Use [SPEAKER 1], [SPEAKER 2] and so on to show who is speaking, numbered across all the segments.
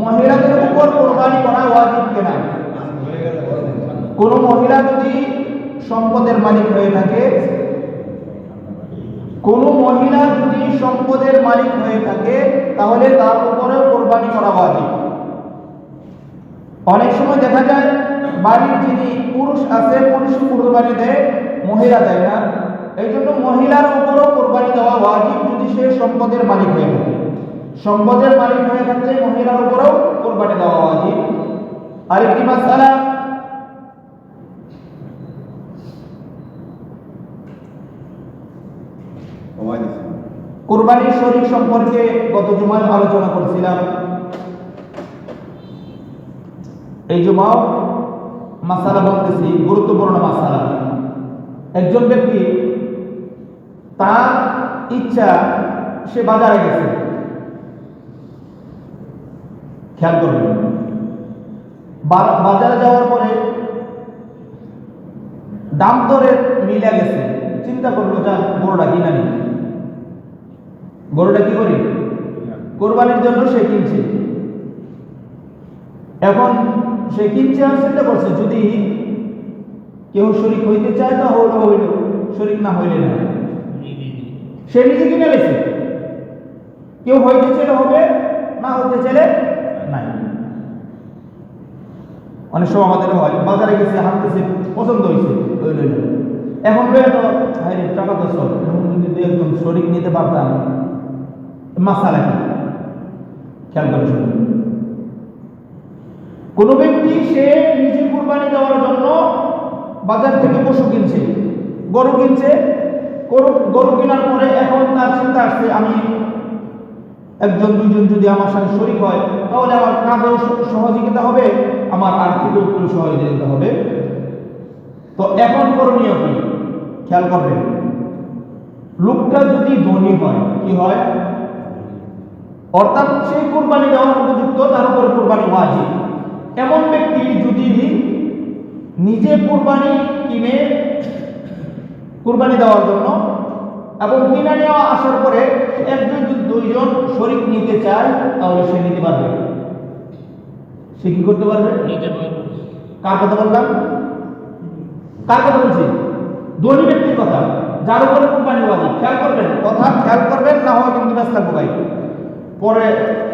[SPEAKER 1] মহিলাদের উপর কুরবানি করা ওয়াজিব কিনা? কোন মহিলা যদি সম্পদের মালিক হয়ে থাকে, কোন মহিলা যদি সম্পদের মালিক হয়ে থাকে, তাহলে তার উপরে কুরবানি করা ওয়াজিব। অনেক সময় দেখা যায় বাড়ির যিনি পুরুষ আছে, পুরুষ কুরবানি দেয়, মহিলা দেয় না। এই জন্য মহিলার উপরও কুরবানি দেওয়া ওয়াজিব যদি সে সম্পদের মালিক হয়ে থাকে। সম্পদের মালিক হয়ে থাকলে মহিলার উপরও কুরবানি দেওয়া ওয়াজিব। আরেকটি মাসআলা, কুরবানির শরীক সম্পর্কে গত জুমায় আলোচনা করেছিলাম। এই জুমাও মাসআলা বলতেছি, গুরুত্বপূর্ণ মাসআলা। একজন ব্যক্তি তার ইচ্ছা, সে বাজারে গেছে, খেয়াল করবেন, বাজারে যাওয়ার পরে দাম দরের মিলে গেছে, চিন্তা করলো যা গরুটা কিনা নি, গরুটা কি করি কোরবানির জন্য সে কিনছে। এখন সে কিনছে আর চিন্তা করছে যদি কেউ শরীক হইতে চায় তা হইল হইল, শরীক না হইলে না, সে নিজে কিনে গেছে। কেউ হইতে চাইলে হবে, না হইতে চাইলে নাই। অনেক সময় আমাদের হয়, বাজারে গেছে, হাঁটতেছে, পছন্দ হয়েছে, এখন টাকা তো সব, এখন যদি একদম শরীক নিতে পারতাম। মাসালা কি খেয়াল করে শুনুন। কোন ব্যক্তি সে নিজে কুরবানি দেওয়ার জন্য বাজার থেকে পশু কিনছে, গরু কিনছে, গরু কেনার পরে এখন তার চিন্তা আসছে আমি একজন দুইজন যদি আমার সাথে শরীক হয় তাহলে আমার কাজেও সহযোগিতা হবে, আমার আর্থিক একটু সহযোগিতা হবে। তো এখন করণীয় কি খেয়াল করবেন। লোকটা যদি ধনী হয়, কি হয়, অর্থাৎ সেই কুরবানি দেওয়ার উপযুক্ত, তার উপরে কুরবানি ওয়াজিব। এমন ব্যক্তি যদি নিজে কুরবানি কিনে কুরবানি দেওয়ার জন্য এবং কিনে নেওয়া আসার পরে একজন দুইজন শরীক নিতে চায়, তাহলে সে নিতে পারবে। সে কি করতে পারবে? কার কথা বললাম? কার কথা বলছি? ধনী ব্যক্তির কথা, যার উপরে কুরবানি ওয়াজিব। খেয়াল করবেন, কথা খেয়াল করবেন, না হয় কিন্তু ব্যস্ত থাকবো ভাই, পরে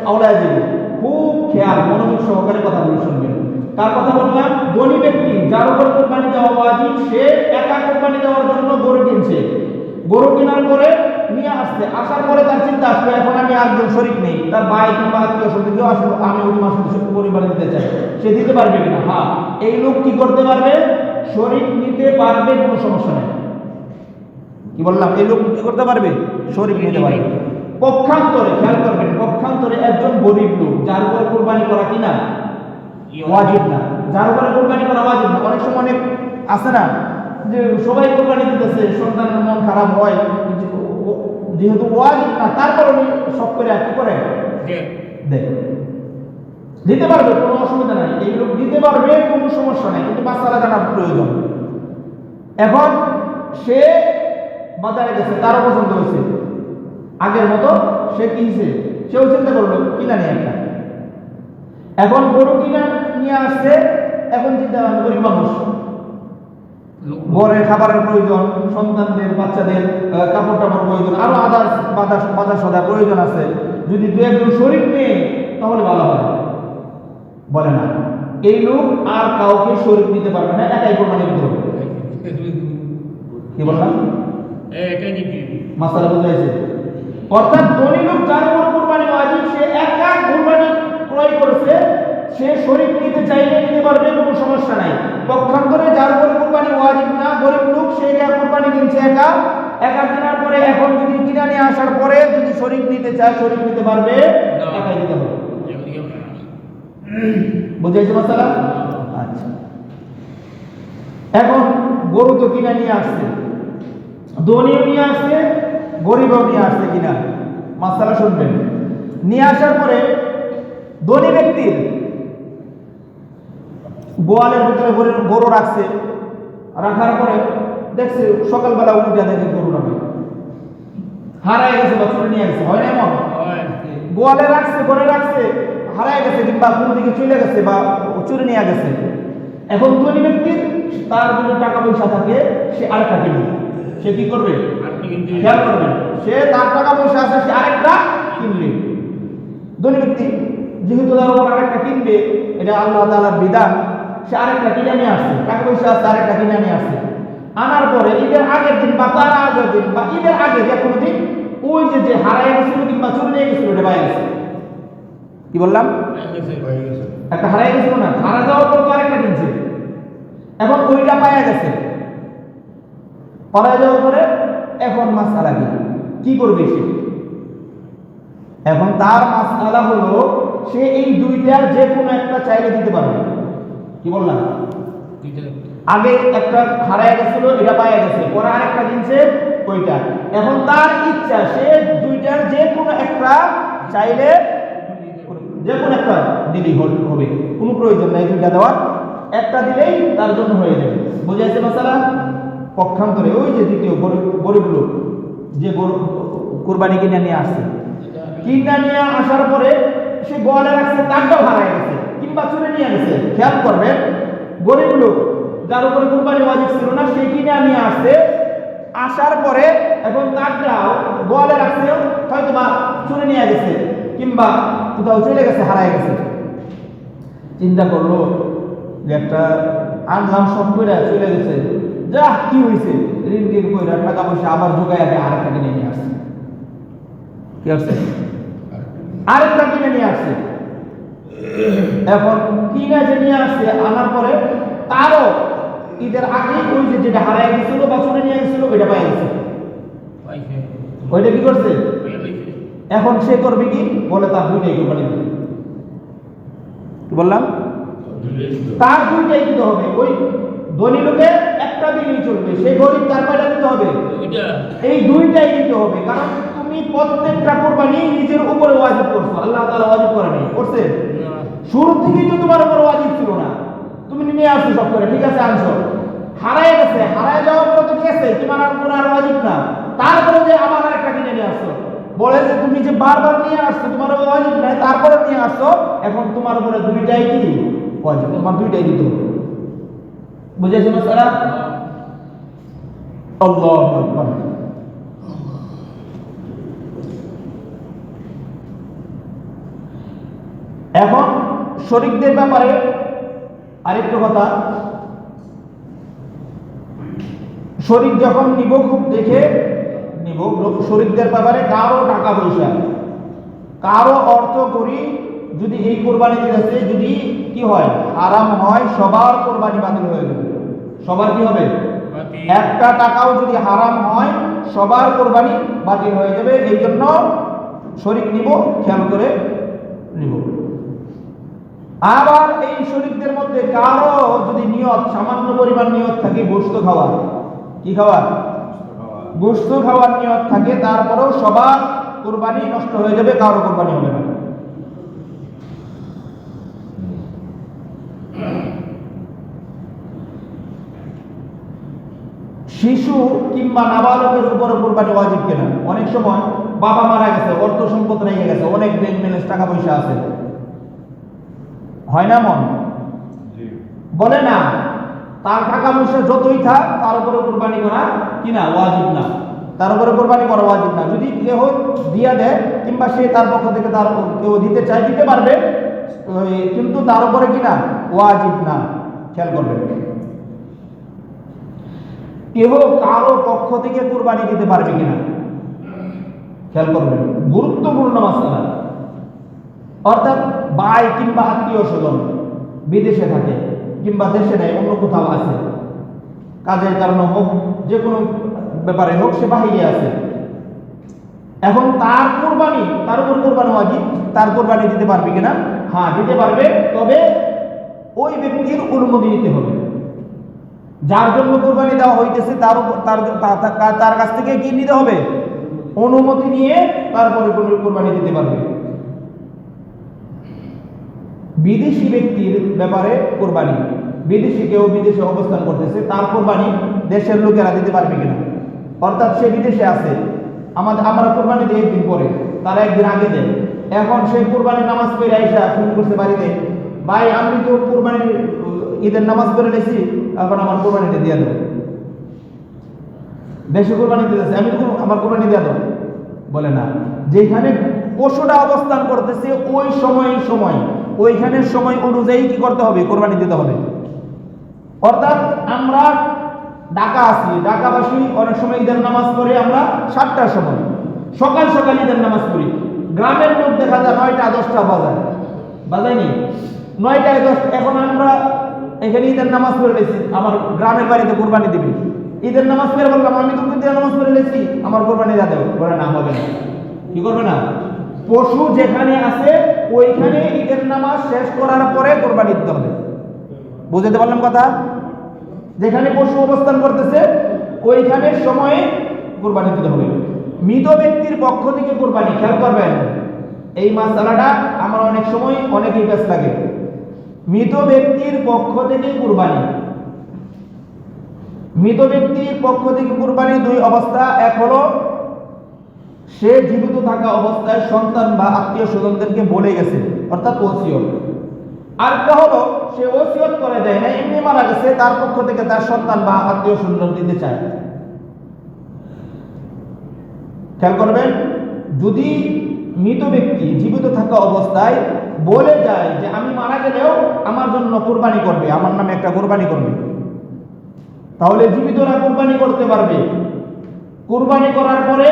[SPEAKER 1] আওলায় যাবে। খুব খেয়াল, মনোযোগ সহকারে কথাগুলো শুনবেন। কার কথা বললাম? ধনী ব্যক্তি, যার উপর কুরবানি দেওয়া ওয়াজিব। সে একা কুরবানি দেওয়ার জন্য গরু কিনছে, গরু কেনার পরে নিয়ে আসছে, আসার পরে তার চিন্তা আসবে এখন আমি একজন শরীক নেই, তার ভাই কিংবা আত্মীয় স্বজন কেউ আসলে আমি ওই মাসে পরিবার দিতে চাই, সে দিতে পারবে কিনা? হ্যাঁ, এই লোক কি করতে পারবে? শরীক নিতে পারবে, কোনো সমস্যা নেই। কি বললাম? এই লোক কি করতে পারবে? শরীক নিতে পারবে। পক্ষান্তরে খেয়াল করবেন, পক্ষান্তরে একজন গরিব লোক, যার উপরে কুরবানি করা কিনা ওয়াজিব না, যার উপরে কুরবানি করা ওয়াজিব না। অনেক সময় অনেক আছে না যে সবাই কুরবানি দিতেছে, সন্তানের মন খারাপ হয়, যেহেতু ওয়াজিব না তারপর উনি সব করে কি করে দেয়। দিতে পারবে, কোনো অসুবিধা নাই, এই লোক দিতে পারবে, কোনো সমস্যা নাই, কিন্তু মাসালা জানার প্রয়োজন। এখন সে বাজারে গেছে, তারও পছন্দ হয়েছে, আগের মতো সে কিনছে, সেও চিন্তা করলো কিনা নিয়ে একটা। এখন গরু কিনা নিয়ে আসছে, এখন চিন্তা গরিব মানুষ, ঘরের খাবারের প্রয়োজন, সন্তানদের বাচ্চাদের কাপড় টাপড় প্রয়োজন, আরো আদার্স বাজার সদার প্রয়োজন আছে। যদি দু একজন শরীক নেই তাহলে ভালো হয়। বলে না, এই লোক আর কাউকে শরীক নিতে পারবে না, একাই কোরবানি দিতে হবে। কি বললাম? মাসালা বুঝাইছে? অর্থাৎ ধনী লোক, যার উপর কুরবানি ওয়াজিব, সে একা কুরবানি ক্রয় করেছে, সে শরীক নিতে চাইলে নিতে পারবে, কোনো সমস্যা নাই। পক্ষান্তরে যার উপর কুরবানি ওয়াজিব না, গরিব লোক, সে কুরবানি কিনছে একা, একা কেনার পরে এখন যদি কিনা নিয়ে আসার পরে যদি শরীক নিতে চায়, শরীক নিতে পারবে, একাই দিতে হবে। বুঝাইছে মাসালা? আচ্ছা, এখন গরু তো কিনা নিয়ে আসছে, ধনীও নিয়ে আসছে, গরিবও নিয়ে আসছে কিনা। মাসালা শুনবেন। নিয়ে আসার পরে ধনী ব্যক্তির গোয়ালের ভিতরে গরু রাখছে, রাখার পরে দেখছে সকালবেলা উঠে দেখে গরুটা হারাই গেছে বা চুরি নিয়ে গেছে, হয় না? এমন গোয়ালে রাখছে, ঘরে রাখছে, হারায় গেছে কিংবা কোনো দিকে চলে গেছে বা চুরি নিয়ে গেছে, এখন ধনী ব্যক্তির তার যদি টাকা পয়সা থাকে সে আরেকটা কিনবে। সে কি করবে? খেয়াল করবেন, সে তার টাকা পয়সা আছে, সে আরেকটা কিনবে। ধনী ব্যক্তি যেহেতু তার উপর আরেকটা কিনবে, এটা আল্লাহ তাআলার বিধান, সে আরেকটা কিনে নিয়ে আসছে, টাকা পয়সা আছে আরেকটা কিনে নিয়ে আসছে। আনার পরে ঈদের আগের দিন বা তার আগের দিন বা ঈদের আগে যে কোনো দিন ওই যে হারায় গেছিল কিংবা চুরি নিয়ে গেছিল ওটা পাই গেছে। কি বললাম? একটা হারাই গেছিল না, হারা যাওয়ার পর তো আরেকটা কিনছে, এখন ওইটা পাওয়া গেছে। পাওয়া যাওয়ার পরে এখন মাসআলা কি করবে সে? এখন তার মাসআলা হলো সে এই দুইটার যে কোনো একটা চাইলে দিতে পারবে। কি বললাম? আগে একটা হারায় গেছিল, এটা পাওয়া গেছে, পরে আরেকটা কিনছে ওইটা। এখন তার ইচ্ছা সে দুইটার যে কোনো একটা চাইলে যে কোনো একটা দিলেই হবে, কোনো প্রয়োজন নাই দুইটা দেওয়ার, একটা দিলেই তার জন্য হয়ে যাবে। বুঝাইছে মাসালা? পক্ষান্তরে ওই যে দ্বিতীয় গরিব লোক যে কুরবানি কিনে নিয়ে আসছে, কিনে নিয়ে আসার পরে সে গোয়ালে রাখছে, তারটাও হারায় গেছে কিংবা চুরি নিয়ে গেছে। খেয়াল করবেন, গরিব লোক যার উপরে কুরবানি ওয়াজিব ছিল না, সে কিনে নিয়ে আসছে, আসার পরে এখন তারটাও গোয়ালে রাখছে, হয়তো বা চুরি নিয়ে গেছে কিংবা কোথাও চলে গেছে, হারায় গেছে। চিন্তা করলো যে একটা আনলাম সব করে চলে গেছে, যা কি হয়েছে, ঋণ টিন কইরা টাকা পয়সা আবার ঢুকায় আগে আরেকটা কিনে নিয়ে আসছে। কি আসছে? আরেকটা কিনে নিয়ে আসছে। এখন কিনে যে নিয়ে আসছে, আনার পরে তারও ঈদের আগে ওই যে যেটা হারায় গেছিল বা চুরি নিয়ে গেছিল ওইটা পাই গেছে। ওইটা কি করছে? এখন সে করবে কি? বলে তার দুইটাই কোরবানি দিবে। কি বললাম? তার দুইটাই দিতে হবে। ওই ধনী লোকের একটা দিলেই চলবে, সে গরিব তার কয়টা দিতে হবে? এই দুইটাই দিতে হবে। কারণ তুমি প্রত্যেকটা কোরবানি নিজের উপরে ওয়াজিব করছো, আল্লাহ তাআলা ওয়াজিব করে নাই, করছে? শুরু থেকেই তো তোমার উপর ওয়াজিব ছিল না, তুমি নিয়ে আসছো সব করে, ঠিক আছে আনছো, হারায় গেছে, হারায় যাওয়ার পর তো ঠিক আছে তোমার উপর আর ওয়াজিব না, তারপরে যে আবার আরেকটা কিনে নিয়ে আসছো, বলে যে তুমি যে বারবার নিয়ে আসছো তোমার উপর ওয়াজিব নাই, তারপরে নিয়ে আসছো, এখন তোমার উপরে দুইটাই কি ওয়াজিব, তোমার দুইটাই দিতে হবে। বুঝেছো মাসালা? আল্লাহু আকবার। এখন শরীকদের ব্যাপারে আরেকটা কথা, শরীক যখন নিব খুব দেখে নিব। শরীকদের ব্যাপারে কারো টাকা পয়সা, কারো অর্থ করি যদি এই কোরবানি দিতেছে যদি কি হয়, হারাম হয়, সবার কোরবানি বাতিল হয়ে যাবে। সবার কি হবে? একটা টাকাও যদি হারাম হয় সবার কোরবানি বাতিল হয়ে যাবে। এই জন্য শরীক নিব খেয়াল করে নিব। আবার এই শরীকদের মধ্যে কারো যদি নিয়ত, সামান্য পরিমাণ নিয়ত থাকে গোশত খাওয়ার, কি খাওয়ার? গোশত খাওয়ার নিয়ত থাকে, তারপরেও সবার কোরবানি নষ্ট হয়ে যাবে, কারো কোরবানি হবে না। শিশু কিংবা নাবালকের উপরে কোরবানি ওয়াজিব কিনা? অনেক সময় বাবা মারা গেছে, অর্থ সম্পদ রেখে গেছে, অনেক ব্যাংক ব্যালেন্স টাকা পয়সা আছে, হয় না মন? বলে না, তার টাকা পয়সা যতই থাক তার উপরে কোরবানি করা কিনা ওয়াজিব না, তার উপরে কোরবানি করা ওয়াজিব না। যদি কেউ দিয়া দেয় কিংবা সে তার পক্ষ থেকে তার কেউ দিতে চায় দিতে পারবে, কিন্তু তার উপরে কিনা ওয়াজিব না। খেয়াল করবেন, কেউ কারো পক্ষ থেকে কোরবানি দিতে পারবে কিনা খেয়াল করবেন, গুরুত্বপূর্ণ মাসআলা। অর্থাৎ ভাই কিংবা আত্মীয় স্বজন বিদেশে থাকে কিংবা দেশে নেই, অন্য কোথাও আছে, কাজের কারণে হোক, যে কোনো ব্যাপারে হোক, সে বাহিরে আছে। এখন তার কোরবানি, তার উপর কোরবানি ওয়াজিব, তার কোরবানি দিতে পারবে কিনা? হ্যাঁ দিতে পারবে, তবে ওই ব্যক্তির অনুমতি নিতে হবে। যার জন্য কোরবানি দেওয়া হইতেছে তার উপর তার কাছ থেকে কি নিতে হবে? অনুমতি নিয়ে তারপরে কোরবানি দিতে পারবে। বিদেশি ব্যক্তির ব্যাপারে কোরবানি, বিদেশি কেউ বিদেশে অবস্থান করতেছে, তার কোরবানি দেশের লোকেরা দিতে পারবে কিনা? অর্থাৎ সে বিদেশে আছে, আমরা কোরবানি দিই একদিন পরে, তারা একদিন আগে দেয়, এখন সেই কুরবানির নামাজ পড়ে আইসা ফোন করছে বাড়িতে, ভাই আমি তো কুরবানির ঈদের নামাজ পড়ে নিয়েছি, এখন আমার কুরবানিটা দিয়ে দাও। বেশি কুরবানি দিতেছে, আমি তো আমার কুরবানি দিয়ে দাও। বলে না, যেখানে পশুটা অবস্থান করতেছে ওই সময় ওইখানের সময় অনুযায়ী কি করতে হবে? কোরবানি দিতে হবে। অর্থাৎ আমরা ঢাকা আছি, ঢাকাবাসী অনেক সময় ঈদের নামাজ পড়ে আমরা 7টার সময় সকাল সকাল ঈদের নামাজ পড়ি। গ্রামের লোক দেখা যায় 9টা 10টা বাজায়নি 9টায় 10। এখন আমরা এখানে ঈদের নামাজ পড়ে গেছি, আমার গ্রামের বাড়িতে কোরবানি দিবি, ঈদের নামাজ পড়ে বললাম আমি তো ঈদের নামাজ পড়ে গেছি, আমার কোরবানি দিয়ে দেবো। বলে না, হবে না। কি করবে না? পশু যেখানে আছে ওইখানে ঈদের নামাজ শেষ করার পরে কোরবানি দিতে হবে। বুঝতে পারলাম কথা? যেখানে পশু অবস্থান করতেছে ওইখানে সময়ে কোরবানি দিতে হবে। মৃত ব্যক্তির পক্ষ থেকে কোরবানি, খেয়াল করবেন এই মাসালাটা আমার অনেক সময় অনেকেই কাজ লাগে। মৃত ব্যক্তির পক্ষ থেকে কোরবানি, মৃত ব্যক্তির পক্ষ থেকে কোরবানি দুই অবস্থা। এক হলো সে জীবিত থাকা অবস্থায় সন্তান বা আত্মীয় স্বজনদেরকে বলে গেছে, অর্থাৎ ওসিয়ত। আরেকটা হলো সে ওসিয়ত করে দেয় না, এমনি মারা গেছে, তার পক্ষ থেকে তার সন্তান বা আত্মীয় স্বজন দিতে চায়। খেয়াল করবেন, যদি মৃত ব্যক্তি জীবিত থাকা অবস্থায় বলে যায় যে আমি মারা গেলেও আমার জন্য কোরবানি করবে, আমার নামে একটা কোরবানি করবে, তাহলে জীবিতরা কোরবানি করতে পারবে। কোরবানি করার পরে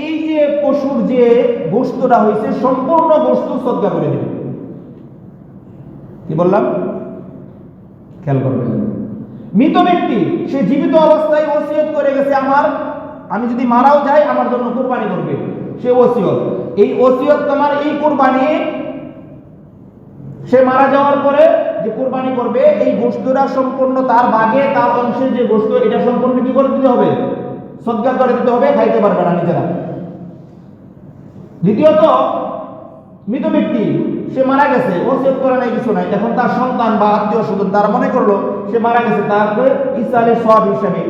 [SPEAKER 1] এই যে পশুর যে গোশতটা হয়েছে সম্পূর্ণ গোশত সদকা করে দেবে। কি বললাম? খেয়াল করবেন, মৃত ব্যক্তি সে জীবিত অবস্থায় ওসিয়ত করে গেছে আমি যদি মারাও যাই আমার জন্য কোরবানি করবে, সে ওসিয়ত। এই ওসিয়ত তোমার এই কোরবানি সে মারা যাওয়ার পরে যে কোরবানি করবে এই গোশতটা সম্পূর্ণ তার ভাগে, তার অংশে যে গোশত এটা সম্পূর্ণ কি করে দিতে হবে? সদকা করে দিতে হবে, খাইতে পারবে না নিজেরা। দ্বিতীয়ত, মৃত ব্যক্তি সে মারা গেছে, ওসিয়ত করে নাই, কিছু নাই, এখন তার সন্তান বা আত্মীয় স্বজন তারা মনে করলো সে মারা গেছে, তারপরে ইসালে সওয়াব হিসাবে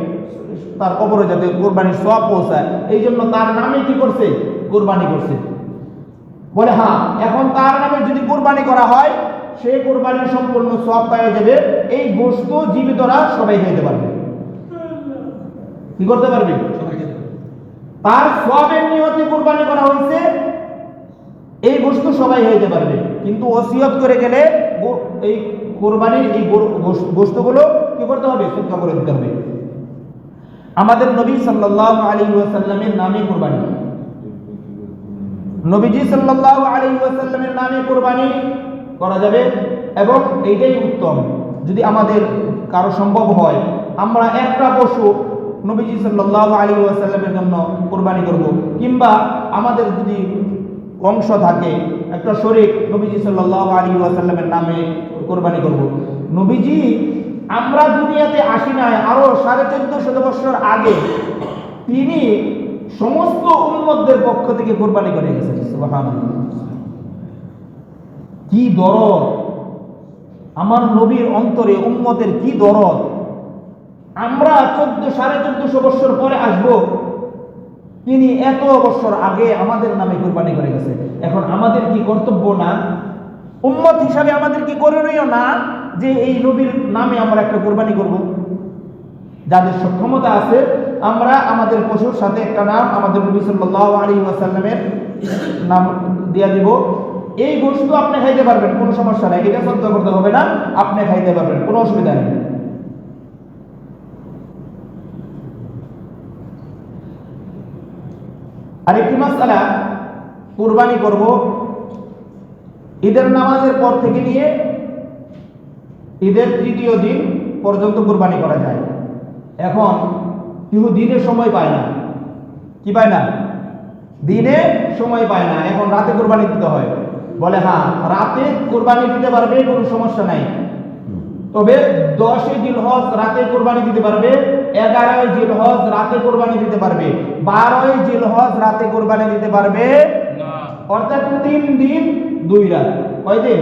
[SPEAKER 1] তার কবরে যাতে কোরবানির সওয়াব পৌঁছায়, এই জন্য তার নামে কি করছে? কোরবানি করছে। বলে হ্যাঁ, এখন তার নামে যদি কোরবানি করা হয় সে কোরবানির সম্পূর্ণ সওয়াব পাওয়া যাবে। এই গোশত জীবিতরা সবাই খেতে পারবে। কি করতে পারবে? তার সওয়াবের নিয়তে কোরবানি করা হয়েছে, এই গোশত সবাই খেতে পারবে। কিন্তু ওসিয়ত করে গেলে এই কোরবানির এই গোশতগুলো কি করতে হবে? সদকা করে দিতে হবে। আমাদের নবী সাল্লাল্লাহু আলাইহি ওয়াসাল্লামের নামে কোরবানি, নবীজি সাল্লাল্লাহু আলাইহি ওয়াসাল্লামের নামে কোরবানি করা যাবে এবং এইটাই উত্তম। যদি আমাদের কারো সম্ভব হয় আমরা একটা পশু নবীজি সাল্লাল্লাহু আলাইহি ওয়াসাল্লামের জন্য কোরবানি করব, কিংবা আমাদের যদি অংশ থাকে একটা শরীক নবীজি সাল্লাল্লাহু আলাইহি ওয়াসাল্লামের নামে কোরবানি করব। নবীজি আমরা দুনিয়াতে আসি নাই, আরো 1450 বছর আগে তিনি সমস্ত উম্মতদের পক্ষ থেকে কোরবানি করে গেছেন। সুবহানাল্লাহ, কি দরদ আমার নবীর অন্তরে, উম্মতের কি দরদ। আমরা 1450 বছর পরে আসব, তিনি এত বছর আগে আমাদের নামে কোরবানি করে গেছে। এখন আমাদের কি কর্তব্য না, উম্মত হিসাবে আমাদের কি করণীয় না যে এই নবীর নামে আমরা একটা কোরবানি করব? যাদের সক্ষমতা আছে আমরা আমাদের পশুর সাথে একটা নাম আমাদের নবী সাল্লাল্লাহু আলাইহি ওয়াসাল্লামের নাম দিয়ে দিব। এই গোশত আপনি খাইতে পারবেন, কোনো সমস্যা নাই, এটা সদকা করতে হবে না, আপনি খাইতে পারবেন, কোনো অসুবিধা নেই। আরেকটি মাসআলা, কুরবানি করব ঈদের নামাজের পর থেকে নিয়ে ঈদের তৃতীয় দিন পর্যন্ত কুরবানি করা যায়। এখন কেউ দিনে সময় পায় না, কি পায় না? দিনে সময় পায় না, এখন রাতে কুরবানি দিতে হয়। বলে হ্যাঁ, রাতে কুরবানি দিতে পারবে, কোনো সমস্যা নাই, তবে 10 জিলহজ রাতে কুরবানি দিতে পারবে, 11 জিলহজ রাতে কুরবানি দিতে পারবে, 12 জিলহজ রাতে কুরবানি দিতে পারবে না। অর্থাৎ 3 দিন 2 রাত। কয় দিন?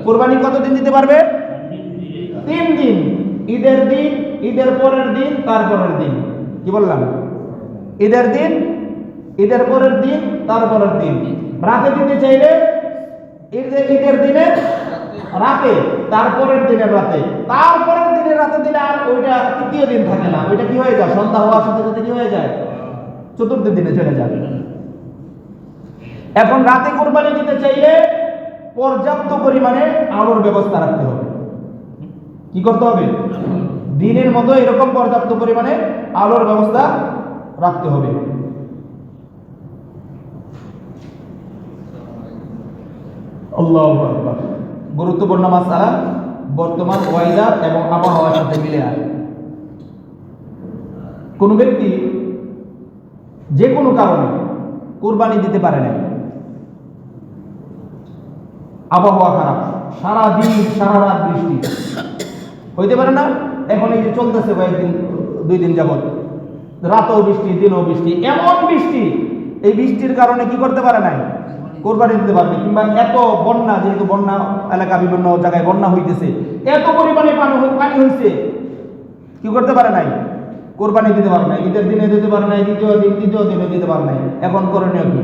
[SPEAKER 1] কুরবানি কত দিন দিতে পারবে? 3 দিন। ঈদের দিন, ঈদের পরের দিন, তারপরের দিন। কি বললাম? ঈদের দিন, ঈদের পরের দিন, তারপরের দিন। রাতে দিতে চাইলে ঈদের দিনের রাতে, তারপরের দিনের রাতে, তারপরের দিনের রাতে দিলে আর ওইটা তৃতীয় দিন থাকে না, ওইটা কি হয়ে যায়, সন্ধ্যা হওয়ার সাথে সাথে কি হয়ে যায়, চতুর্থ দিনে চলে যাবে। এখন রাতে কুরবানি দিতে চাইলে পর্যাপ্ত পরিমাণে আলোর ব্যবস্থা রাখতে হবে। কি করতে হবে? দিনের মতো এরকম পর্যাপ্ত পরিমাণে আলোর ব্যবস্থা রাখতে হবে। আল্লাহু আকবার। গুরুত্বপূর্ণ মাসআলা, বর্তমান ওয়েদার এবং আবহাওয়ার সাথে মিলে আছে। কোন ব্যক্তি যে কোনো কারণে কুরবানি দিতে পারে না, আবহাওয়া খারাপ, সারা দিন সারা রাত বৃষ্টি হইতে পারে না। এখন এই যে চলতেছে কয়েকদিন, 2 দিন যাবত রাতেও বৃষ্টি দিনও বৃষ্টি, এমন বৃষ্টি, এই বৃষ্টির কারণে কি করতে পারে নাই, কোরবানি দিতে পারবে। কিংবা এত বন্যা, যেহেতু বন্যা এলাকা বিভিন্ন জায়গায় বন্যা হইতেছে, এত পরিমাণে পানি হয়েছে, কি করতে পারে নাই, কোরবানি দিতে পারে নাই। ঈদের দিনে দিতে পারে নাই, দ্বিতীয় দিনে দিতে পারে নাই। এখন করণীয় কি?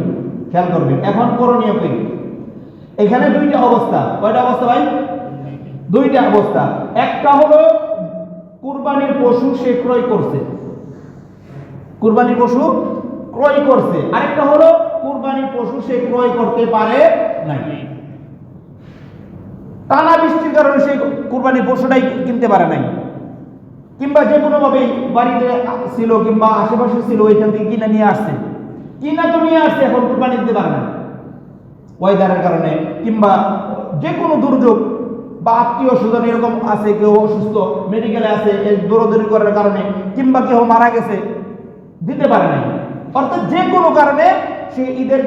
[SPEAKER 1] খেয়াল করবেন, এখন করণীয় কি? এখানে 2টা অবস্থা। কয়টা অবস্থা ভাই? 2টা অবস্থা। একটা হলো কুরবানির পশু সে ক্রয় করছে, কুরবানির পশু ক্রয় করছে। আরেকটা হলো কুরবানির পশু সে ক্রয় করতে পারে নাই, টানা বৃষ্টির কারণে সে কুরবানির পশুটাই কিনতে পারে নাই, কিংবা যে কোনো ভাবে বাড়িতে ছিল কিংবা আশেপাশে ছিল, ওইখান থেকে কিনে নিয়ে আসছে, কিনা তো নিয়ে আসছে, এখন কুরবানি দিতে পারে না ওয়েদারের কারণে, কিংবা যে কোনো দুর্যোগ বা আত্মীয় স্বজন এরকম আছে, কেউ অসুস্থ মেডিকেলে আছে, এই দৌড়াদৌড়ি করার কারণে, কিংবা কেউ মারা গেছে, দিতে পারে নাই। অর্থাৎ যে কোনো কারণে সে ঈদের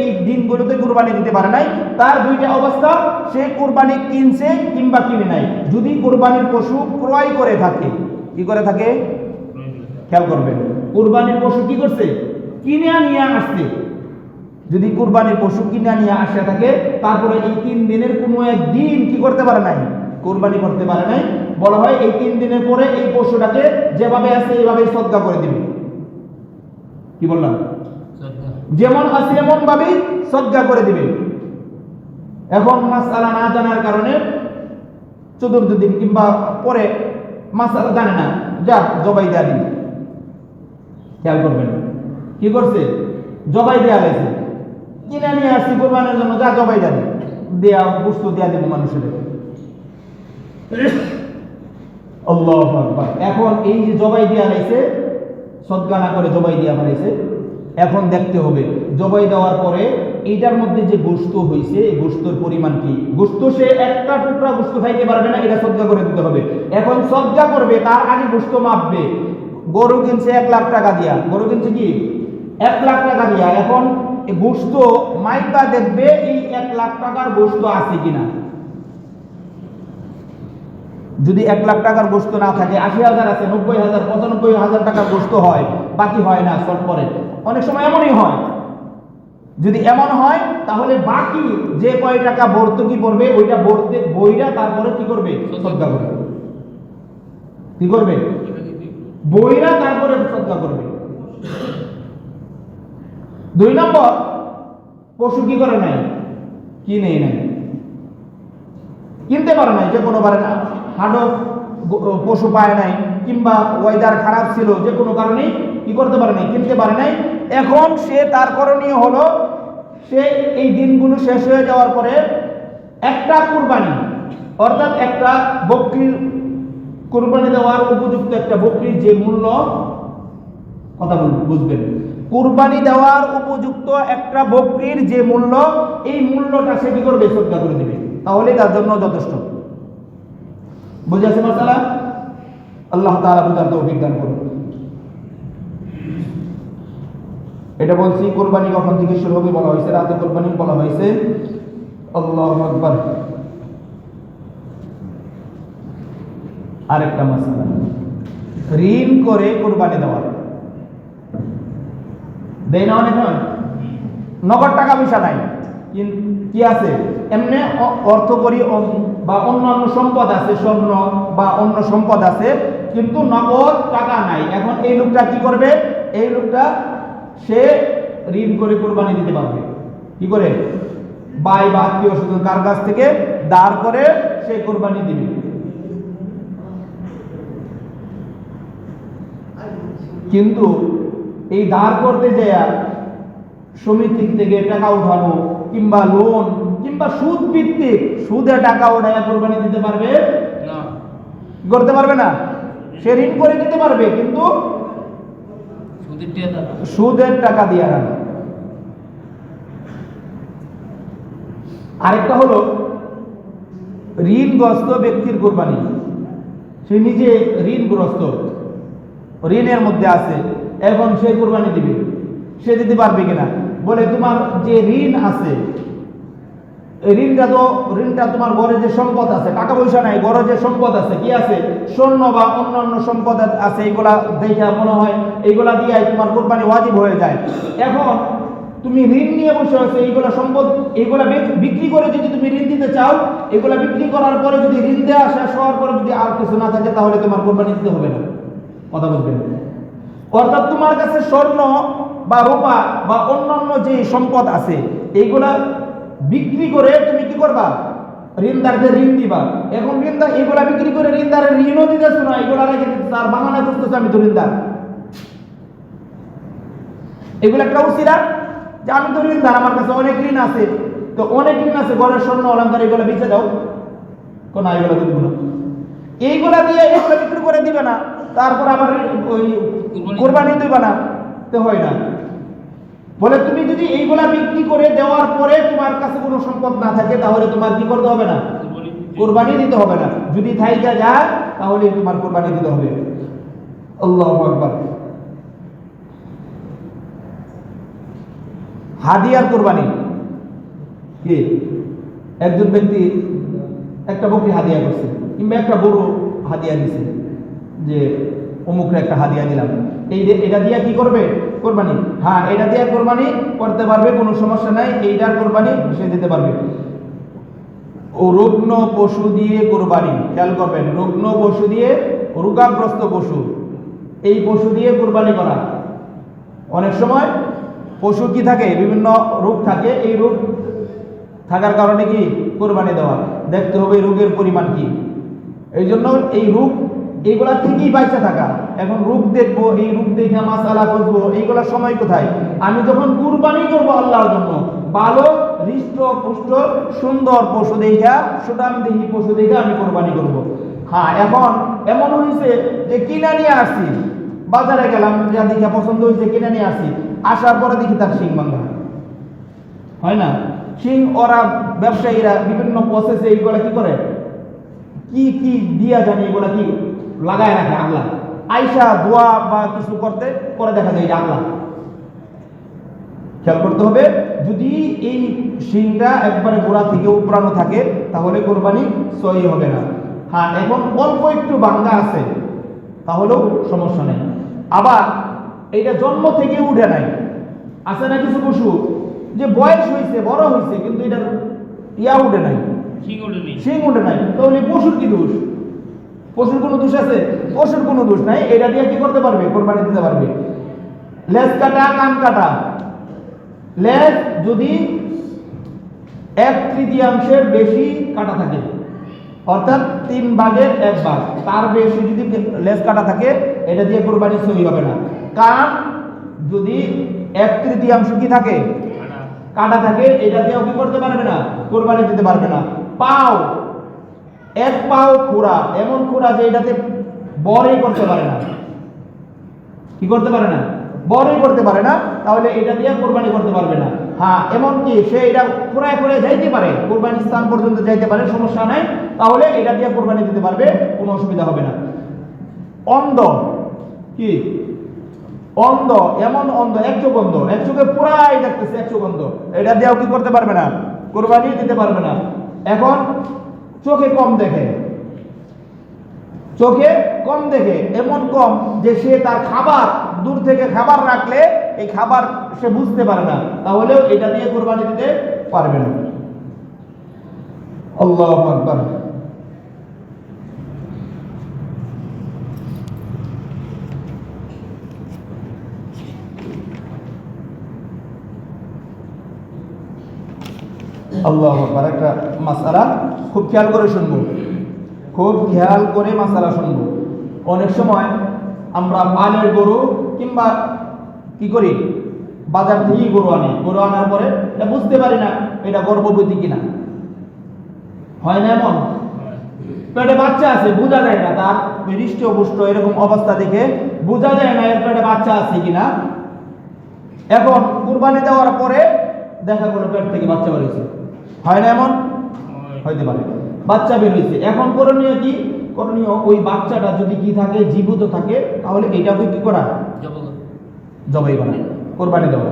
[SPEAKER 1] এই দিনগুলোতে কুরবানি দিতে পারে নাই। তার 2টা অবস্থা, সে কুরবানি কিনছে কিংবা কিনে নাই। যদি কুরবানির পশু ক্রয় করে থাকে, কি করে থাকে খেয়াল করবেন, কুরবানির পশু কি করছে, কিনে নিয়ে আসছে। যদি কুরবানির পশু কিনে নিয়ে আসে থাকে, তারপরে এই 3 দিনের কোনো একদিন কি করতে পারে নাই, কুরবানি করতে পারে নাই, বলা হয় এই 3 দিনের পরে এই পশুটাকে যেভাবে আছে এইভাবে সদকা করে দিবে। কি বললাম? যেমন আছে এমন ভাবেই সদকা করে দিবে। এখন মাসআলা না জানার কারণে চতুর্থ দিন কিংবা পরে মাসআলা জানে না, যা জবাই দেয়া দিন। খেয়াল করবেন, কি করছে, জবাই দেয়া গেছে, কিনে নিয়ে আসছি কোরবানির জন্য, যা জবাই দেয়া দেয়া বস্তু দেয়া দেবো মানুষের। আল্লাহু আকবার। এখন এই যে জবাই দেয়া হয়েছে, সদকা না করে জবাই দেয়া হয়েছে, এখন দেখতে হবে জবাই দেওয়ার পরে এইটার মধ্যে যে গোশত হয়েছে, এই গোশতের পরিমাণ কি। গোশত সে একটা টুকরা গোশত খাইতে পারবে না, এটা সদকা করে দিতে হবে। এখন সদকা করবে, তার আগে গোশত মাপবে। গরু কিনছে 1 লাখ টাকা দিয়া, গরু কিনছে কি 1 লাখ টাকা দিয়া, এখন গোশত মাইপা দেখবে এই 1 লাখ টাকার গোশত আছে কিনা। যদি 1 লাখ টাকার গোশত না থাকে, 80,000 আছে, 90,000 95,000 টাকার গোশত হয়, বাকি হয় না, শর্ট পড়ে, অনেক সময় এমনই হয়। যদি এমন হয়, তাহলে বাকি যে কয় টাকা ভর্তুকি পড়বে, ওইটা বইরা তারপরে কি করবে, সদকা করবে। কি করবে, বইরা তারপরে সদকা করবে। 2 নম্বর, পশু কি করে নাই, কিনে নাই, কিনতে পারে নাই, যে কোনো পারে না, হাডো পশু পায় নাই, কিংবা ওয়েদার খারাপ ছিল, যে কোনো কারণে কি করতে পারে নাই, কিনতে পারে নাই। এখন সে তার করণীয় হলো, সে এই দিনগুলো শেষ হয়ে যাওয়ার পরে একটা কুরবানি, অর্থাৎ একটা বকরির কুরবানি দেওয়ার উপযুক্ত একটা বকরির যে মূল্য, কথা বুঝবেন, কুরবানি দেওয়ার উপযুক্ত একটা বকরির যে মূল্য, এই মূল্যটা সে কি করবে, সদকা করে দিবে, তাহলে তার জন্য যথেষ্ট। বুঝে আছে মাসালা? আল্লাহ তাআলা বুঝার তৌফিক দান করুন। এটা বলছি, কুরবানি কখন থেকে শুরু হবে বলা হয়েছে, রাতে কুরবানি বলা হয়েছে। আল্লাহু আকবার। আরেকটা মাসালা, ঋণ করে কুরবানি দেওয়া, দেয় না অনেক, নগদ টাকা পয়সা নাই, কি আছে এমনি অর্থ করি বা অন্যান্য সম্পদ আছে, স্বর্ণ বা অন্য সম্পদ আছে, কিন্তু নগদ টাকা নাই। এখন এই লোকটা কি করবে, এই লোকটা সে ঋণ করে কুরবানি দিতে পারবে। কি করে? ভাই বা আত্মীয় স্বজন কার কাছ থেকে ধার করে সে কোরবানি দিবে। কিন্তু এই ধার করতে যায় সমিতি থেকে টাকা উঠানো কিংবা লোন কিংবা সুদ ভিত্তিক সুদে টাকা উঠায় কোরবানি দিতে পারবে না, করতে পারবে না। সে ঋণ করে দিতে পারবে কিন্তু সুদের টাকা দিয়ে না। আরেকটা হলো ঋণগ্রস্ত ব্যক্তির কোরবানি। সে নিজে ঋণগ্রস্ত, ঋণের মধ্যে আছে, এখন সে কোরবানি দিবে। সে দিতে পারবে কিনা? বলে তোমার যে ঋণ আছে, ঋণটা তোমার ঘরে যে সম্পদ আছে, টাকা পয়সা নাই, ঘরে যে সম্পদ আছে, কি আছে? স্বর্ণ বা অন্যান্য সম্পদ আছে, এগুলা দেখে মনে হয় এইগুলা দিয়ে তোমার কোরবানি ওয়াজিব হয়ে যায়। এখন তুমি ঋণ নিয়ে বসে আছো, এইগুলা সম্পদ, এইগুলা বিক্রি করে যদি তুমি ঋণ দিতে চাও, এগুলা বিক্রি করার পরে যদি ঋণ দেওয়া শেষ হওয়ার পরে যদি আর কিছু না থাকে, তাহলে তোমার কোরবানি দিতে হবে না। কথা বুঝবেন? অর্থাৎ তোমার কাছে স্বর্ণ বা রূপা বা অন্যান্য যে সম্পদ আছে, এইগুলা বিক্রি করে তুমি কি করবা? ঋণদারদের ঋণ দিবা। এখন ঋণদার এগুলা বিক্রি করে ঋণদারের ঋণও দিতেছো না, এগুলা রেখে তার বাহানা করতেছে আমি তো ঋণদার। এগুলো একটা উচিরা যে আমি তো ঋণদার, আমার কাছে অনেক ঋণ আছে, তো অনেক ঋণ আছে, ঘরের স্বর্ণ অলঙ্কার এগুলো বেঁচে দাও। কোন এগুলো দিব না, এইগুলা দিয়ে এগুলো বিক্রি করে দিবে না, তারপর আবার ওই কোরবানি দিবে না, তো হয় না। বলে তুমি যদি এইগুলা বিক্রি করে দেওয়ার পরে তোমার কাছে কোনো সম্পদ না থাকে, তাহলে তোমার কি করতে হবে না? কোরবানি দিতে হবে না। যদি থাইকা যায় তাহলে তোমার কোরবানি দিতে হবে। আল্লাহু আকবার। হাদিয়ার কোরবানি কি? একজন ব্যক্তি একটা বকরি হাদিয়া করছে কিংবা একটা গরু হাদিয়া দিছে, যে অমুকরে একটা হাদিয়া দিলাম, এটা দিয়ে কি করবে? কোরবানি। হ্যাঁ, এটা দিয়ে কোরবানি করতে পারবে, কোনো সমস্যা নাই, এইটার কোরবানি সে দিতে পারবে। ও রুগ্ন পশু দিয়ে কোরবানি, খেয়াল করবেন, রুগ্ন পশু দিয়ে, রোগাগ্রস্ত পশু, এই পশু দিয়ে কোরবানি করা। অনেক সময় পশু কি থাকে? বিভিন্ন রোগ থাকে, এই রোগ থাকার কারণে কি কোরবানি দেওয়া, দেখতে হবে রোগের পরিমাণ কি। এই জন্য এই রোগ এইগুলা থেকেই বাইচা থাকা। এখন রূপ দেখবো, এই রূপ দেখে মাসালা করবো, এইগুলা সময় কোথায়? আমি যখন কুরবানি করবো আল্লাহর জন্য, ভালো হৃষ্ট পুষ্ট সুন্দর পশু দেখা, সুদাম দেহি পশু দেখে আমি কোরবানি করব। হ্যাঁ, এখন এমন হয়েছে যে কিনা নিয়ে আসছি, বাজারে গেলাম, যা দেখে পছন্দ হয়েছে কিনে নিয়ে আসছি, আসার পরে দেখি তার শিং ভাঙা, হয় না? শিং ওরা ব্যবসায়ীরা বিভিন্ন প্রসেসে এইগুলা কি করে, কি কি দিয়া জানি এগুলা কি লাগায় রাখে, আগলা আইসা দোয়া বা কিছু করতে পরে দেখা যায় এটা আগলা। খেয়াল করতে হবে, যদি এই শিংটা একবারে গোড়া থেকে উপরানো থাকে তাহলে কোরবানি সহি হবে না। হ্যাঁ, এখন অল্প একটু ভাঙ্গা আছে তাহলেও সমস্যা নেই। আবার এইটা জন্ম থেকে উঠে নাই, আছে না কিছু পশু যে বয়স হয়েছে, বড় হয়েছে, কিন্তু এটার উঠে নাই, শিং উঠে নাই, তাহলে পশুর কি দোষ? পশুর কোনো দোষ আছে? পশুর কোনো দোষ নাই, এটা দিয়ে কি করতে পারবে? কোরবানি দিতে পারবে। লেজ কাটা, কান কাটা, লেজ যদি 1/3 বেশি কাটা থাকে, অর্থাৎ 3 ভাগের 1 ভাগ, তার বেশি যদি লেজ কাটা থাকে, এটা দিয়ে কোরবানি সহি হবে না। কান যদি 1/3 কি থাকে? কাটা থাকে, এটা দিয়েও কি করতে পারবে না? কোরবানি দিতে পারবে না। পাও, 1 পাও খোঁড়া, এমন খোঁড়া যে এটাতে বড়ই করতে পারে না, কি করতে পারে না? বড়ই করতে পারে না, তাহলে এটা দিয়ে কোরবানি করতে পারবে না। হ্যাঁ, এমনকি সে এটা খোঁড়ায় খোঁড়ায় যাইতে পারে, কোরবানি স্থান পর্যন্ত যাইতে পারে, সমস্যা নাই, তাহলে এটা দিয়ে কোরবানি দিতে পারবে, কোনো অসুবিধা হবে না। অন্ধ, কি অন্ধ, এমন অন্ধ, এক চোখ অন্ধ, এক চোখে পুরাই দেখতেছে, এক চোখ অন্ধ, এটা দিয়েও কি করতে পারবে না? কোরবানি দিতে পারবে না। এখন চোখে কম দেখে, চোখে কম দেখে, এমন কম যে সে তার খাবার দূর থেকে খাবার রাখলে এই খাবার সে বুঝতে পারে না, তাহলেও এটা দিয়ে কোরবানি দিতে পারবে না। আল্লাহু আকবার। আল্লাহু আকবার। একটা মাসালা খুব খেয়াল করে শুনবো, খুব খেয়াল করে মাসালা শুনবো। অনেক সময় আমরা পালের গরু কিংবা কি করি, বাজার থেকেই গরু আনি, গরু আনার পরে এটা বুঝতে পারি না এটা গর্ভবতী কিনা, হয় না এমন? পেটে বাচ্চা আছে, বোঝা যায় না, তার হৃষ্টপুষ্ট এরকম অবস্থা দেখে বোঝা যায় না এর পেটে বাচ্চা আছে কিনা। এখন কুরবানি দেওয়ার পরে দেখা গেল পেট থেকে বাচ্চা বেরিয়েছে, হয় না এমন? হইতে পারে, বাচ্চা বের হয়েছে। এখন করণীয় কি? করণীয় ওই বাচ্চাটা যদি কি থাকে, জীবিত থাকে, তাহলে এইটাকে কি করা, জবাই করা, কোরবানি দেওয়া।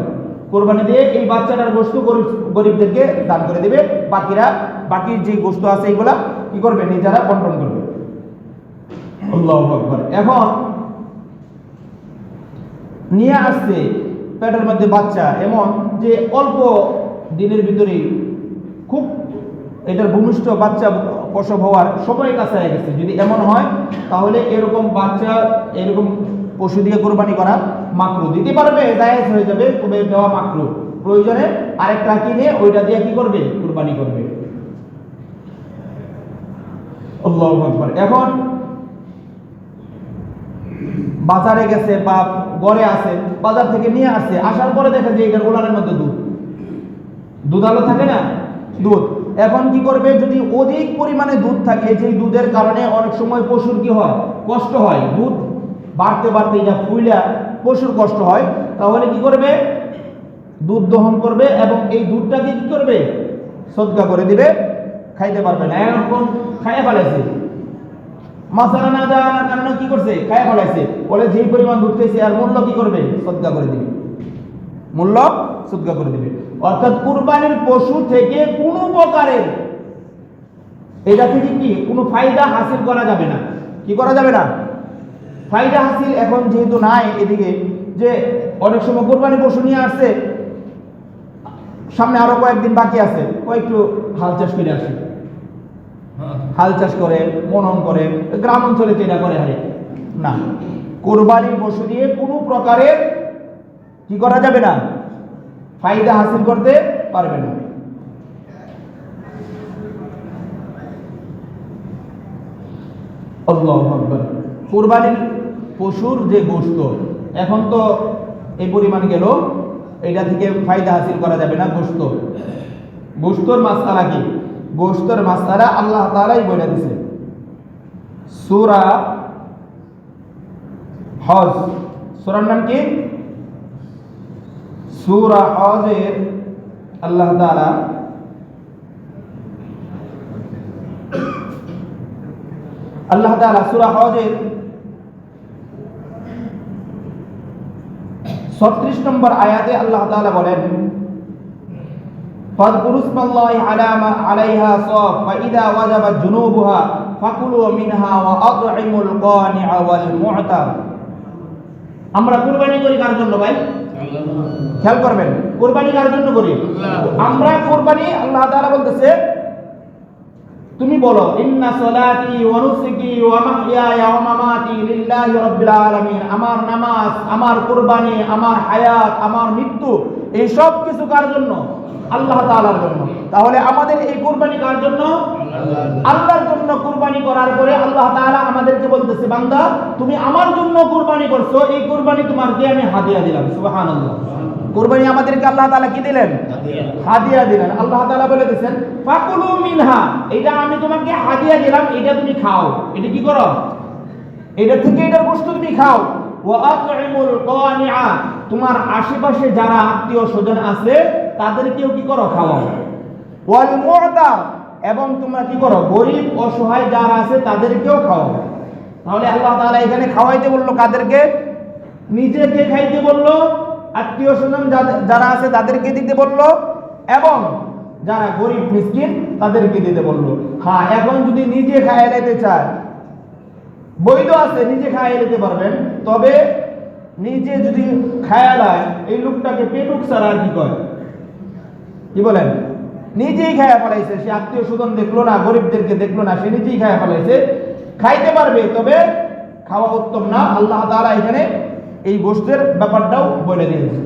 [SPEAKER 1] কোরবানি দিয়ে এই বাচ্চাটার গোশত গরিবদেরকে দান করে দিবে, বাকির যে গোশত আছে এইগুলা কি করবে, নিজেরা বন্টন করবে। আল্লাহু আকবার। এখন নিয়ে আসছে পেটের মধ্যে বাচ্চা, এমন যে অল্প দিনের ভিতরেই খুব এটার ভূমিষ্ঠ বাচ্চা প্রসব হওয়ার সময় কাছে হয়ে গেছে। যদি এমন হয় তাহলে এরকম বাচ্চা, এরকম পশু দিয়ে কোরবানি করা মাকরু। দিতে পারবে, জায়েজ হয়ে যাবে, তবে দেওয়া মাকরু। প্রয়োজনে আরেকটা কিনে ওইটা দিয়ে কি করবে, কোরবানি করবে। আল্লাহু আকবার। এখন বাজারে গেছে বা ঘরে আছে, বাজার থেকে নিয়ে আসছে, আসার পরে দেখে যে এটার ওলানের মধ্যে দুধ আলো থাকে না, দুধ। এখন কি করবে, যদি অধিক পরিমাণে দুধ থাকে, যে দুধের কারণে অনেক সময় পশুর কি হয়, কষ্ট হয়, দুধ বাড়তে বাড়তে এটা ফুইলা পশুর কষ্ট হয়, তাহলে কি করবে, দুধ দহন করবে এবং এই দুধটাকে কি করবে, সদকা করে দিবে, খাইতে পারবে না। এখন খাইয়ে ফেলেছে, মাসালা না দেওয়ার কারণে কি করছে, খাইয়ে ফেলাইছে, বলে যেই পরিমাণ দুধ খেয়েছে আর মূল্য কি করবে, সদকা করে দিবে, মূল্য সদকা করে দিবে। অর্থাৎ কুরবানির পশু থেকে কোনো প্রকারের এটা থেকে কি কোনো ফায়দা হাসিল করা যাবে না। কি করা যাবে না? ফায়দা হাসিল এখন যেহেতু নাই এদিকে, যে অনেক সময় কুরবানি পশু নিয়ে আসছে, সামনে আরো কয়েকদিন বাকি আছে, একটু হাল চাষ করে আসে, হাল চাষ করে, মনন করে, গ্রাম অঞ্চলে যেটা করে হারে না, কোরবানির পশু দিয়ে কোনো প্রকারের কি করা যাবে না, ফায়দা হাসিল করতে পারবে না। আল্লাহু আকবার। কোরবানির পশুর যে গোশত, এখন তো এই পরিমাণ গেল, এটা থেকে ফায়দা হাসিল করা যাবে না। গোশতর মাসআলা কি? গোশতর মাসআলা আল্লাহ তাআলাই বলে দিয়েছে সূরা হজ। সূরার নাম কি? সূরা হজের আল্লাহ তাআলা সূরা হজের 36 নম্বর আয়াতে আল্লাহ তাআলা বলেন, ফাযকুরু ইসমাল্লাহি আলাইহা সাফ ফাইদা ওয়াজাবাত জুনুবুহা ফাকুলু মিনহা ওয়া আত'ইমুল কানি'a ওয়াল মু'তার। আমরা কুরবানি করি কার জন্য ভাই? খেয়াল করবেন, কুরবানি কার জন্য করি? আমরা কুরবানি, আল্লাহ তাআলা বলতেছে, তুমি বলো ইন্না সলাতি ওয়া নুসুকি ওয়া মাহইয়ায়া ওয়া মামাতি লিল্লাহি রাব্বিল আলামিন। আমার নামাজ, আমার কুরবানি, আমার হায়াত, আমার মৃত্যু, এই সব কিছু কার জন্য? আল্লাহ তাআলার জন্য। তাহলে আমাদের এই কুরবানি কার জন্য? আল্লাহর জন্য কুরবানি করার পরে আল্লাহ তাআলা আমাদেরকে বলতেছে, বান্দা তুমি আমার জন্য কুরবানি করছো, এই কুরবানি তোমাকে আমি হাদিয়া দিলাম। সুবহানাল্লাহ। কুরবানি আমাদেরকে আল্লাহ তাআলা কি দিলেন? হাদিয়া দিলেন। আল্লাহ তাআলা বলে দিয়েছেন, ফাকুলু মিনহা, এটা আমি তোমাকে হাদিয়া দিলাম, এটা তুমি খাও। এটা কি করো? এটা থেকে এটার গোশত তুমি খাও। ওয়া আত'ইমুল কানি'a, তোমার আশেপাশে যারা আত্মীয় স্বজন আছে তাদেরকেও কি করো? খাওয়াও। ওয়াল মু'তার, এবং তোমরা কি করো? গরিব অসহায় যারা আছে তাদেরকেও খাওয়াও। তাহলে আল্লাহ তাআলা এখানে খাওয়াইতে বললো কাদেরকে? নিজেকে খাইতে বললো, আত্মীয় স্বজন যারা আছে তাদেরকে দিতে বললো, এবং যারা গরিব মিসকিন তাদেরকে দিতে বললো। হ্যাঁ, এখন যদি নিজে খাইয়ে নিতে চায়, বৈধ আছে, নিজে খাইয়ে নিতে পারবেন। তবে নিজে যদি খায়ালায়, এই লোকটাকে পেটুক ছাড়া আর কি কয়, কি বলেন? নিজেই খায়া ফেলাইছে, সে আত্মীয় স্বজন দেখলো না, গরিবদেরকে দেখলো না, সে নিজেই খায়া ফেলাইছে। খাইতে পারবে, তবে খাওয়া উত্তম না। আল্লাহ তাআলা এখানে এই গোশতের ব্যাপারটাও বলে দিয়েছে।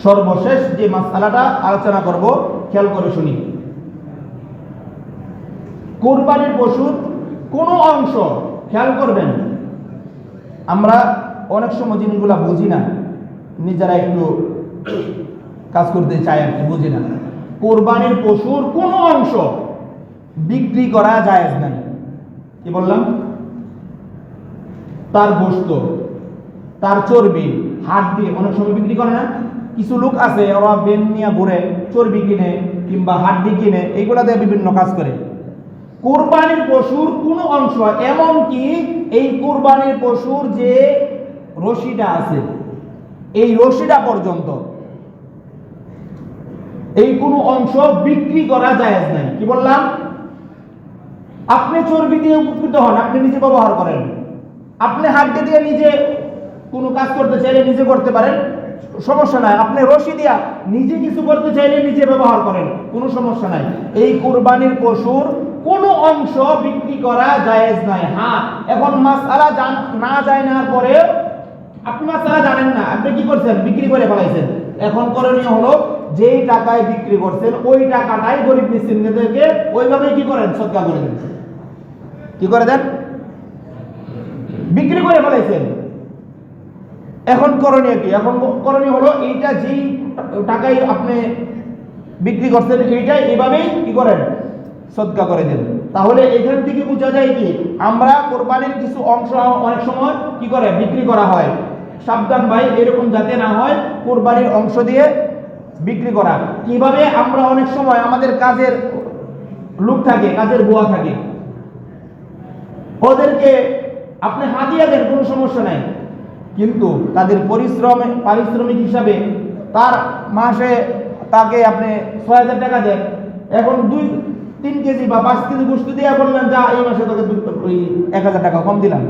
[SPEAKER 1] সর্বশেষ যে মাসআলাটা আলোচনা করব, খেয়াল করে শুনি। কুরবানির পশুর কোনো অংশ, খেয়াল করবেন, আমরা অনেক সময় জিনিসগুলো বুঝি না, নিজেরা একটু কাজ করতে চাই আর কি, বুঝি না। কুরবানির পশুর কোনো অংশ বিক্রি করা জায়েজ নাই। কি বললাম? তার গোশত, তার চর্বি, হাড্ডি অনেক সময় বিক্রি করে না? কিছু লোক আছে ওরা বেন নিয়ে ঘুরে, চর্বি কিনে কিংবা হাড্ডি কিনে, এইগুলা দিয়ে বিভিন্ন কাজ করে। কুরবানির পশুর কোনো অংশ, এমনকি এই কুরবানির পশুর যে রশিটা আছে, এই রশিটা পর্যন্ত এই কোনো অংশ বিক্রি করা জায়েজ নাই। কি বললাম? আপনি চর্বি দিয়ে উপকৃত হন, আপনি নিজে ব্যবহার করেন। আপনি হাড্ডি দিয়ে নিজে কোনো কাজ করতে চাইলে নিজে করতে পারেন, সমস্যা নাই। আপনি রশি দিয়া নিজে কিছু করতে চাইলে নিজে ব্যবহার করেন, কোনো সমস্যা নাই। এই কুরবানির পশুর কোনো অংশ বিক্রি করা জায়েজ নাই। হ্যাঁ, এখন মাসআলা না জানার পরে, আপনি মাসআলা জানেন না, আপনি কি করছেন? বিক্রি করে ফেলাইছেন। এখন করণীয় হলো, যেই টাকায় বিক্রি করছেন ওই টাকাটাই গরিব মিসকিনদেরকে ওইভাবেই কি করেন? সদকা করে দেন। কি করে দেন? বিক্রি করে ফেলাইছেন। এখন করণীয় কি? এখন করণীয় হলো, এইটা যেই টাকায় আপনি বিক্রি করছেন এইটাই এভাবেই কি করেন? সদকা করে দেন। তাহলে এখান থেকে বোঝা যায় কি, আমরা কোরবানির কিছু অংশ অনেক সময় কি করে? বিক্রি করা হয়। সাবধান ভাই, এরকম যাতে না হয় কোরবানির অংশ দিয়ে বিক্রি করা। কিভাবে? আমরা অনেক সময় আমাদের কাজের লোক থাকে, কাজের বুয়া থাকে, ওদেরকে আপনি হাদিয়া দেন, কোনো সমস্যা নাই, কিন্তু তাদের পারিশ্রমিক হিসাবে তার মাসে তাকে আপনি ৬,০০০ টাকা দেন। এখন 2-3 কেজি বা 5 কেজি গোশত দিয়ে বললেন, যা এই মাসে তোকে 1,০০০ টাকা কম দিলাম,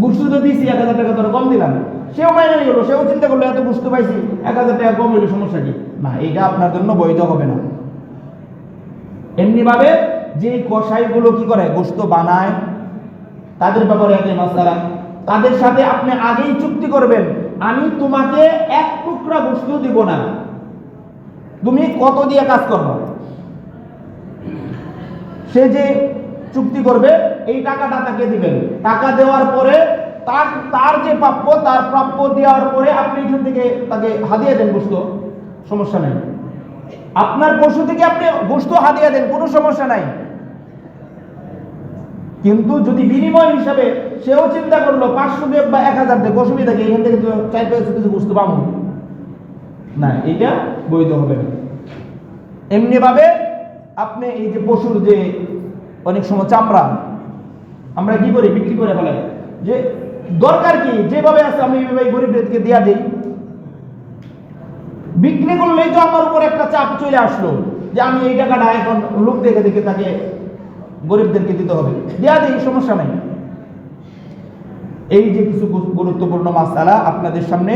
[SPEAKER 1] গোশত তো দিয়েছি 1,০০০ টাকা তোরা কম দিলাম। সেও মাইনে নিয়ে গেলো, সেও চিন্তা করলো, এত গোশত পাইছি, 1,০০০ টাকা কম হইলো, সমস্যা কি? না, এটা আপনার জন্য বৈধ হবে না। এমনি ভাবে যে কসাইগুলো কি করে? গোশত বানায়, তাদের ব্যাপারে একই মাসআলা। তাদের সাথে আপনি আগেই চুক্তি করবেন, আমি তোমাকে 1 টুকরা গোশত দিব না, তুমি কত দিয়ে কাজ করবে। সে যে চুক্তি করবে, এই টাকাটা তাকে দিবেন। টাকা দেওয়ার পরে তার যে প্রাপ্য, তার প্রাপ্য দেওয়ার পরে আপনি এখান থেকে তাকে হাদিয়া দেন গোশত, সমস্যা নাই। আপনার পশু থেকে আপনি গোশত হাদিয়া দেন, কোনো সমস্যা নাই। কিন্তু যদি বিনিময় হিসাবে সেও চিন্তা করলো 500 দেব বা 1000 দেব, অসুবিধা কি? এখান থেকে 4 পয়সা কিছু গোশত পাবো না, এটা বৈধ হবে না। এমনি ভাবে আপনি এই যে পশুর যে অনেক সময় চামড়া আমরা কি করি? বিক্রি করে ফেলাই। যে দরকার কি? যেভাবে আছে আমি এইভাবে গরিবদেরকে দেয়া দিই। বিক্রি করলেই তো আমার উপর একটা চাপ চলে আসলো যে আমি এই টাকাটা এখন লোক দেখে দেখে তাকে গরিবদেরকে দিতে হবে, দেয়া দিই, সমস্যা নাই। এই যে কিছু গুরুত্বপূর্ণ মাসআলা আপনাদের সামনে